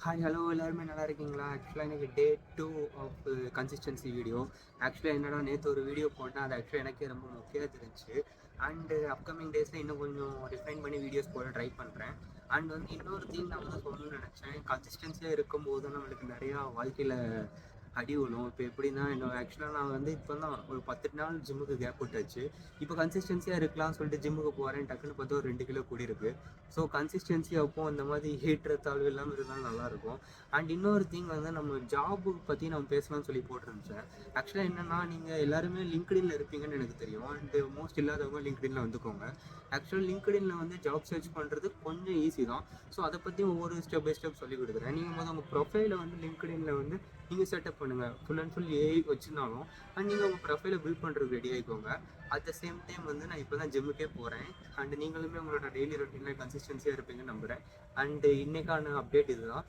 Hi hello எல்லாருமே நல்லா இருக்கீங்களா? ஆக்சுவலாக எனக்கு டே 2 ஆஃப் கன்சிஸ்டன்சி வீடியோ. ஆக்சுவலாக என்னடா நேற்று ஒரு வீடியோ போட்டேன், அது ஆக்சுவலாக எனக்கே ரொம்ப முக்கியம் தெரிஞ்சு. அண்டு அப்கமிங் டேஸில் இன்னும் கொஞ்சம் ரிஃபைன் பண்ணி வீடியோஸ் போட ட்ரை பண்ணுறேன். அண்ட் வந்து இன்னொரு திங் நான் வந்து சொல்லணும்னு நினச்சேன், கன்சிஸ்டன்சியாக இருக்கும்போது நம்மளுக்கு நிறையா வாழ்க்கையில் அடி விழும். இப்போ எப்படின்னா ஆக்சுவலாக நான் வந்து இப்போ தான் ஒரு 10 நாள் ஜிம்முக்கு கேப் விட்டாச்சு. இப்போ கன்சிஸ்டன்சியாக இருக்கலாம்னு சொல்லிட்டு ஜிம்முக்கு போகிறேன், டக்குன்னு பார்த்தா ஒரு 2 கிலோ கூடியிருக்கு. ஸோ கன்சிஸ்டன்சி அப்போ அந்த மாதிரி ஏற்ற தாழ்வு இல்லாமல் இருந்தாலும் நல்லாயிருக்கும். அண்ட் இன்னொரு திங் வந்து நம்ம ஜாபு பற்றி நம்ம பேசலாம்னு சொல்லி போட்டிருந்துச்சேன். ஆக்சுவலாக என்னென்னா நீங்கள் எல்லாருமே லிங்க்டின்ல இருப்பீங்கன்னு எனக்கு தெரியும். அண்டு மோஸ்ட் இல்லாதவங்க லிங்க்டின்ல வந்துக்கோங்க. ஆக்சுவலாக லிங்க்டின்ல வந்து ஜாப் சர்ச் பண்ணுறது கொஞ்சம் ஈஸி தான். ஸோ அதை பற்றி ஒவ்வொரு ஸ்டெப் பை ஸ்டெப் சொல்லி கொடுக்குறேன். நீங்கள் வந்து உங்கள் ப்ரொஃபைலை வந்து லிங்க்டின்ல வந்து நீங்கள் செட்டப் பண்ணுங்கள். ஃபுல் அண்ட் ஃபுல் ஏஐ வச்சுருந்தாலும் அண்ட் நீங்கள் உங்கள் ப்ரொஃபைலை பில்ட் பண்ணுறதுக்கு ரெடி ஆகிக்கோங்க. அட் த சேம் டைம் வந்து நான் இப்போ தான் ஜிம்முக்கே போகிறேன். அண்ட் நீங்களுமே உங்களோட டெய்லி ரொட்டீனில் கன்சிஸ்டன்சியாக இருப்பீங்கன்னு நம்புகிறேன். அண்டு இன்றைக்கான அப்டேட் இதுதான்.